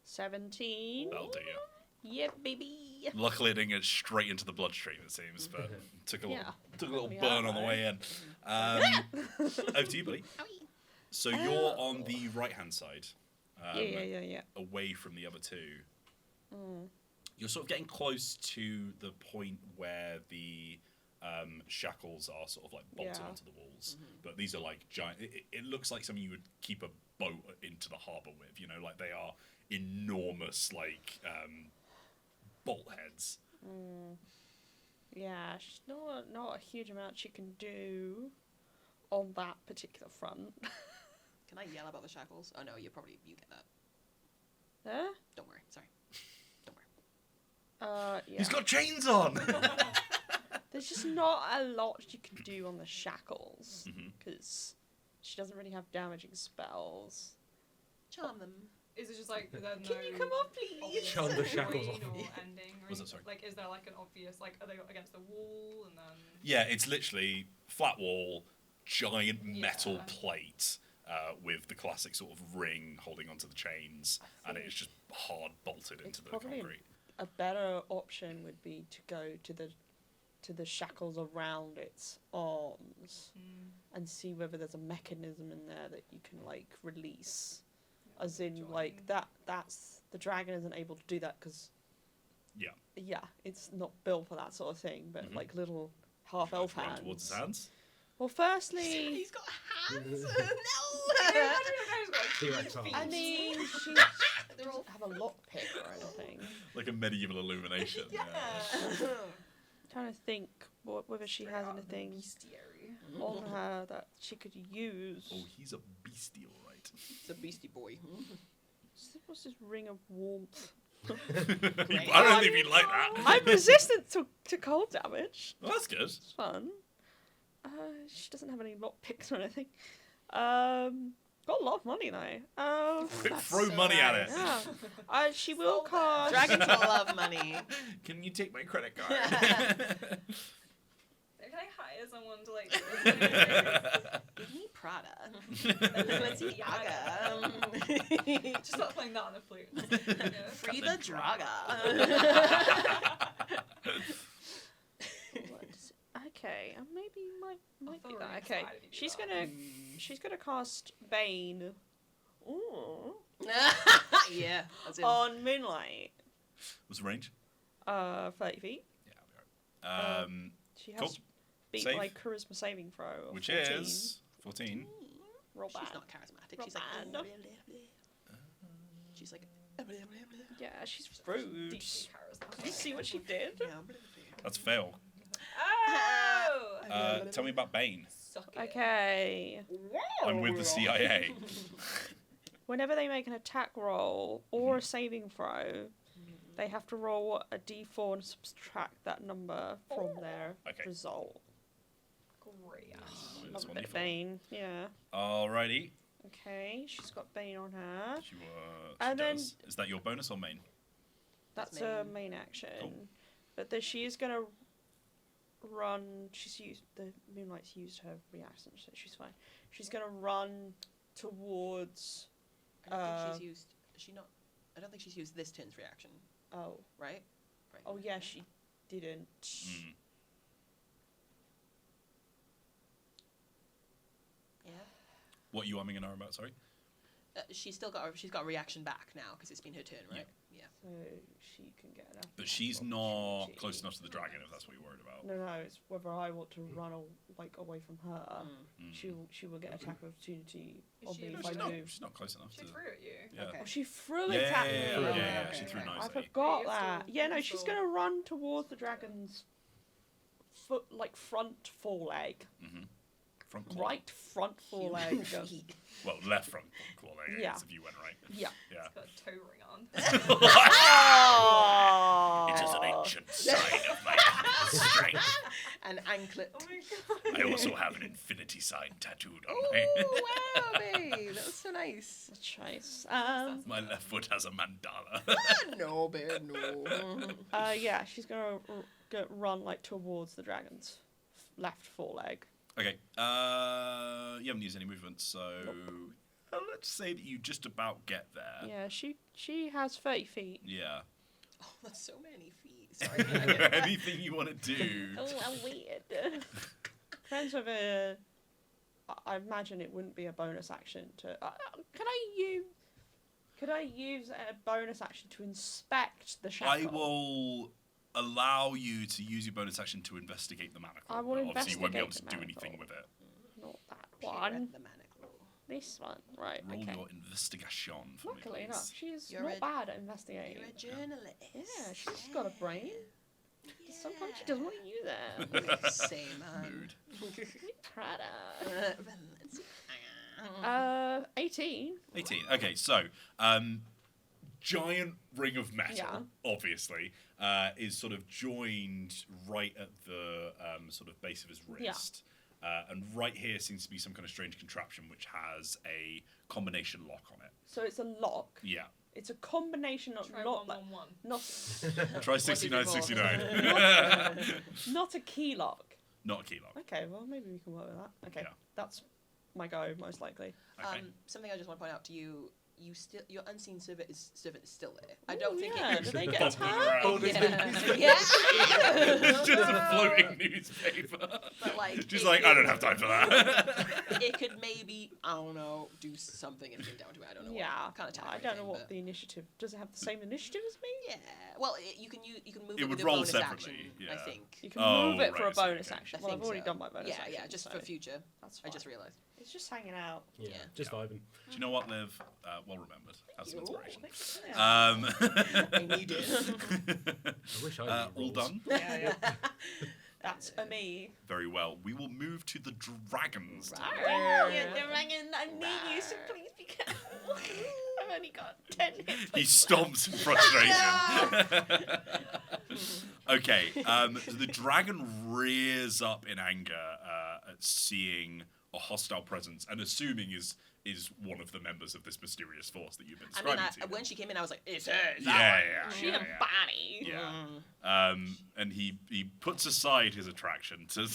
17. That'll do you. Yeah, baby. Luckily, it didn't get straight into the bloodstream, it seems, but took a little Yeah, burn on the right. way in. Over to you, buddy. So you're on the right-hand side, Yeah. away from the other two. Mm. You're sort of getting close to the point where the shackles are sort of like bolted Yeah. onto the walls. But these are like giant... It looks like something you would keep a boat into the harbour with, you know, like they are enormous, like... bolt heads. Yeah, she's not a huge amount she can do on that particular front. Can I yell about the shackles? Oh no, you get that. There? Don't worry. Sorry. Don't worry. Yeah. He's got chains on. There's just not a lot you can do on the shackles Mhm. because she doesn't really have damaging spells. Charm them. Is it just like there's no Can you come off, please? obvious Charm the shackles point off. or ending? Or Was that anything? sorry? Like, is there like an obvious like are they against the wall and then? Yeah, it's literally flat wall, giant metal Yeah. plate with the classic sort of ring holding onto the chains, and it's just hard bolted It's into the probably concrete. a better option would be to go to the shackles around its arms and see whether there's a mechanism in there that you can like release. As in, like that's the dragon isn't able to do that because Yeah. it's not built for that sort of thing. But Mhm. like little half elf Run hands. towards his hands. Well, firstly, He's got hands. Yeah, T-Rex feet. I mean, she They're all doesn't have a lockpick or anything. Like a medieval illumination. yeah. Trying to think whether she has anything Bestiary. on her that she could use. Oh, he's a beastie, all right. It's a beastie boy. What's this ring of warmth? I don't think he'd like that. I'm resistant to cold damage. Well, that's good. It's fun. She doesn't have any lockpicks or anything. Got a lot of money though. Quick, That's throw so money at it. nice. Yeah. She will cast. Dragons love money. Can you take my credit card? Can I hire someone to like? Give me Prada. Let's see Yaga. Just start playing that on the flute. Yeah. Free the Draga. Okay, maybe might do that. Authority Okay, side if you do she's that. she's gonna cast Bane. Ooh. Yeah, that's it. On Moonlight. What's the range? 30 feet. Yeah, I'll be right. She has Cool. to beat Save. my charisma saving throw. Of Which 14. is 14. Roll She's bad. not charismatic. Not She's like. bad. Blah, blah, blah. She's like. Blah, blah, blah. Yeah, she's rude. Deeply Did you see what she did? Yeah, blah, blah. That's fail. Oh! Tell me about Bane. Suck it. Okay. I'm with the CIA. Whenever they make an attack roll or a saving throw, they have to roll a d4 and subtract that number from their Okay. result. Great. Minus Love a 1d4. bit of Bane, yeah. Alrighty. Okay, she's got Bane on her. She And then- does. Is that your bonus or main? That's That's a main. main action. Cool. But then she is gonna run. She's used the Moonlight's used her reaction, so she's fine. She's gonna run towards. I don't think she's used. Is she not? I don't think she's used this turn's reaction, Oh, right? Right. oh yeah, she didn't. Mm. Yeah. What are you umming and ahhing about? Sorry. She's still got. She's got a reaction back now because it's been her turn, right? Yeah. So she can get an. But attack she's not opportunity. close enough to the dragon, if that's what you're worried about. No, no, it's whether I want to run away from her. Mm. She will get attack opportunity Is on she- me No, if She's I not, move. she's not close enough She to. threw at you. Yeah. Okay. Oh, she threw Yeah, it at me. yeah, yeah, yeah, okay, she threw okay. I nicely. forgot You're that. still- Yeah, no, you're she's still- gonna run towards the dragon's foot, like front foreleg. Front claw. Right front foreleg. Well, left front claw leg, I Yeah. guess, if you went right. Yeah. Yeah. Got a toe ring on. It is an ancient sign of my strength. An anklet. Oh my god. I also have an infinity sign tattooed on my. Oh wow, babe, that was so nice. Choice. My left foot has a mandala. No, babe, no. Yeah, she's gonna run like towards the dragon's left foreleg. Okay. You haven't used any movement, so let's say that you just about get there. Yeah, she has 30 feet. Yeah. Oh, that's so many feet. Sorry. Anything you want to do? Oh, I'm weird. Depends whether. I imagine it wouldn't be a bonus action to. Could I use a bonus action to inspect the shackle? I will allow you to use your bonus action to investigate the manacle. I will but obviously, you won't be able to investigate do the anything manacle. with it. Not that Peer one. at the manacle. This one. Right. Roll okay. your investigation for Luckily me, enough, please. she's You're not a- bad at investigating. You're a journalist. Yeah, she's got a brain. Sometimes she doesn't want to use it. Yeah. Same, man. Mood. Prada. Let's see. 18. 18. Okay, so giant ring of metal, Yeah. obviously, is sort of joined right at the sort of base of his wrist. And right here seems to be some kind of strange contraption which has a combination lock on it. So it's a lock. Yeah. It's a combination of Try not 111. not Try 6969. not a key lock. Not a key lock. Okay, well maybe we can work with that. Okay, Yeah. that's my go most likely. Okay. Something I just want to point out to you. Your unseen servant is still there. I Ooh, don't think yeah. it Do they get Bubbling attacked? around. Yeah. It's just a floating newspaper. But like, She's it like, I could- don't have time for that. It could maybe, I don't know, do something and get down to it. I don't know. Yeah, What kind of attack. I don't know what the initiative. Does it have the same initiative as me? Yeah. Well, you can move It it would with a roll bonus separately, action. yeah. I think. You can Oh, move it for right, a I see, bonus okay. action. I Well, I've think already so. done my bonus Yeah, action. yeah, just so for future. That's I fine. just realised. It's just hanging out. Yeah, Yeah. just vibing. Do you know what, Liv? Well remembered. Have some inspiration. Yeah. I need it. I wish I knew all rules. done? Yeah. That's a me. Very well. We will move to the dragons. I need you, so please be careful. I've only got 10 hit points. He stomps in frustration. Okay, so the dragon rears up in anger at seeing a hostile presence and assuming is one of the members of this mysterious force that you've been I mean, describing to when him. she came in, I was like, it's her. Yeah. She's a body. Yeah. And he puts aside his attraction to.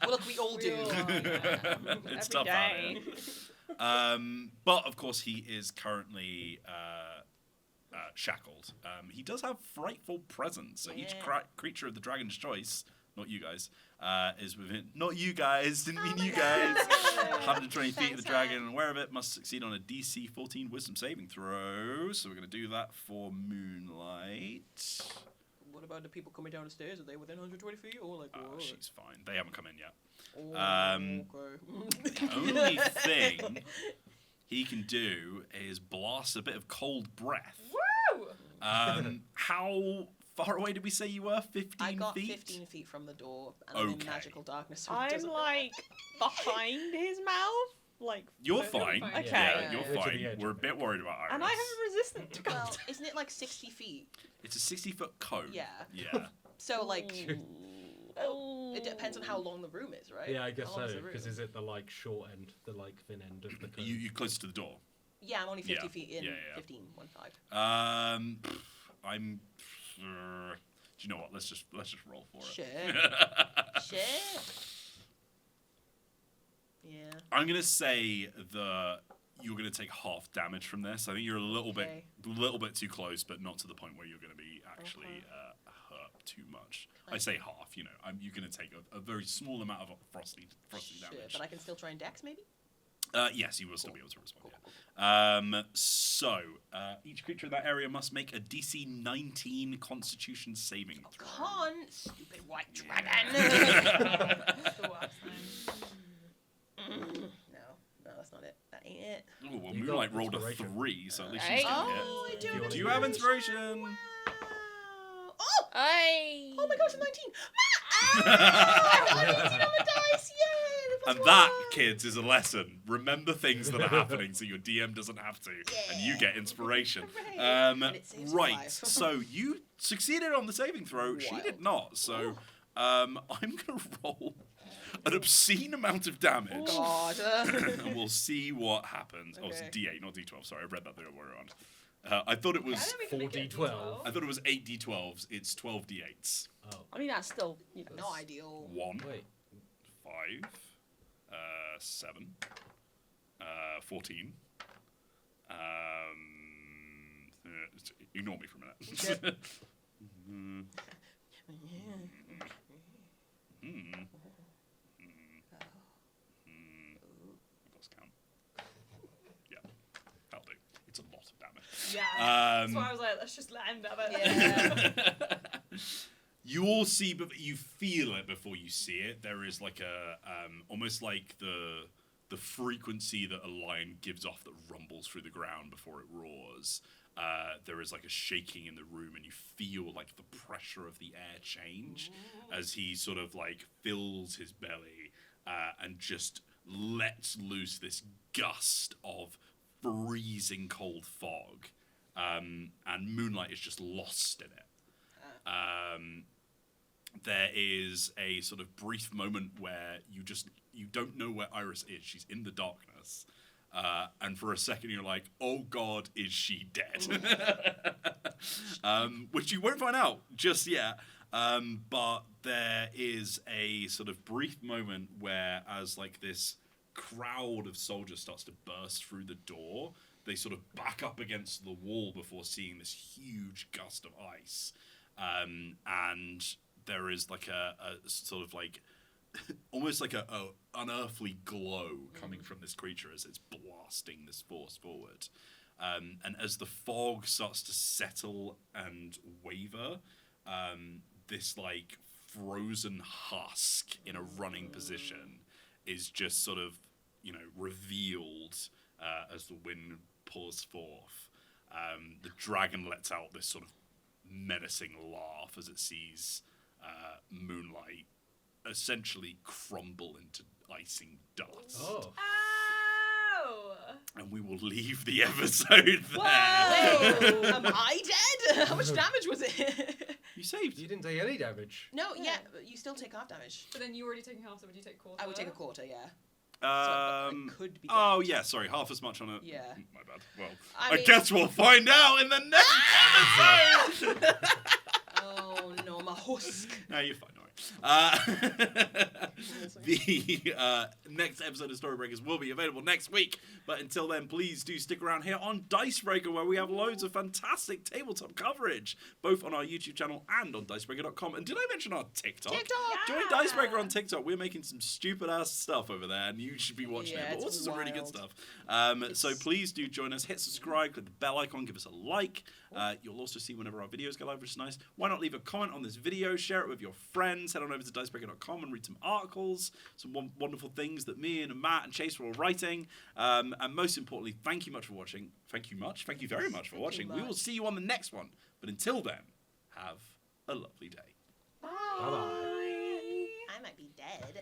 Well, look, we all do. It's Every tough out day. here. But of course, he is currently shackled. He does have frightful presence. So each Yeah. creature of the dragon's choice, not you guys, is within. Not you guys. Didn't mean you guys. 120 feet of the dragon and aware of it must succeed on a DC 14 Wisdom saving throw. So we're going to do that for Moonlight. What about the people coming down the stairs? Are they within 120 feet or like what? She's fine. They haven't come in yet. Okay. The only thing he can do is blast a bit of cold breath. Woo! How far away did we say you were? 15 I got feet? 15 feet from the door, and I'm in Okay. magical darkness. So it I'm doesn't- like behind his mouth. Like, You're further- fine. fine. Okay. Yeah, you're Yeah. To the fine. edge. We're a bit worried about Iris. And I have a resistant to Well, contact. isn't it like 60 feet? It's a 60-foot cone. Yeah. Yeah. So like, Oh. it depends on how long the room is, right? Yeah, I guess How so. long is the room? Because is it the like short end, the like thin end of the cone? You're close to the door. Yeah, I'm only 50 Yeah. feet in. Yeah, yeah. 15, 1-5. I'm. Do you know what? Let's just roll for it. Sure. Sure. Yeah. I'm gonna say that you're gonna take half damage from this. I think you're a little Okay. bit too close, but not to the point where you're gonna be actually hurt too much. I say half. You know, you're gonna take a very small amount of frosty Sure, damage. but I can still try and dex maybe? Yes, you will still be able to respond. Cool, Yeah. cool, cool. So each creature in that area must make a DC 19 Constitution saving throw. Con, stupid white Yeah. dragon. That's the worst thing. No, that's not it. That ain't it. Oh, well, You Moonlight got rolled a inspiration. 3, so at least Right. she's gonna hit. Oh, I If do you have wanna Do you have inspiration? Wow. Oh! Hey. Oh my gosh, a 19! Ah! I rolled 18 on the dice! Yay! The plus And that, one. kids, is a lesson. Remember things that are happening so your DM doesn't have to, and you get inspiration. Hooray. And it saves your Right, life. so you succeeded on the saving throw. She Wild. did not. So I'm going to roll an obscene amount of damage. God. And we'll see what happens. Oh, it's Okay. D8, not D12. Sorry, I read that the other way around. I thought it I was. don't think we can make it 4d12. I thought it was 8 D12s. It's 12 D8s. Oh, I mean, that's still, you know. Not ideal. 1, wait. 5, 7, 14. Ignore me for a minute. Hmm. Lost count. Yeah, that'll do. It's a lot of damage. Yeah. That's why I was like, let's just let him have it. Yeah. You all see, but you feel it before you see it. There is like a, almost like the frequency that a lion gives off that rumbles through the ground before it roars. There is like a shaking in the room, and you feel like the pressure of the air change as he sort of like fills his belly and just lets loose this gust of freezing cold fog. and Moonlight is just lost in it. There is a sort of brief moment where you don't know where Iris is. She's in the darkness. And for a second you're like, oh God, is she dead? Which you won't find out just yet. But there is a sort of brief moment where as like this crowd of soldiers starts to burst through the door, they sort of back up against the wall before seeing this huge gust of ice. And there is like a sort of like almost like a unearthly glow coming from this creature as it's blasting this force forward. And as the fog starts to settle and waver, this like frozen husk in a running position is just sort of, revealed as the wind pours forth. The dragon lets out this sort of menacing laugh as it sees Moonlight essentially crumble into icing dust. Oh. Ow! And we will leave the episode there. Whoa! Am I dead? How much damage was it? You saved. You didn't take any damage. No, yeah, but you still take half damage. But then you already taking half, so would you take quarter? I would take a quarter, yeah. So I could be dead. Oh yeah, sorry, half as much on a. Yeah. My bad. Well, I I mean- guess we'll find out in the next episode. Oh no, my husk. No, you're fine. Don't worry. The next episode of Storybreakers will be available next week. But until then, please do stick around here on Dicebreaker, where we have loads of fantastic tabletop coverage, both on our YouTube channel and on Dicebreaker.com. And did I mention our TikTok? Join Dicebreaker on TikTok. We're making some stupid ass stuff over there, and you should be watching it. But it's also some really good wild. stuff. So please do join us. Hit subscribe, click the bell icon, give us a like. You'll also see whenever our videos go live, which is nice. Why not leave a comment on this video, share it with your friends, head on over to dicebreaker.com and read some articles, some wonderful things that me and Matt and Chase were all writing. And most importantly, thank you much for watching. Thank you very much for watching. We will see you on the next one. But until then, have a lovely day. Bye. I might be dead.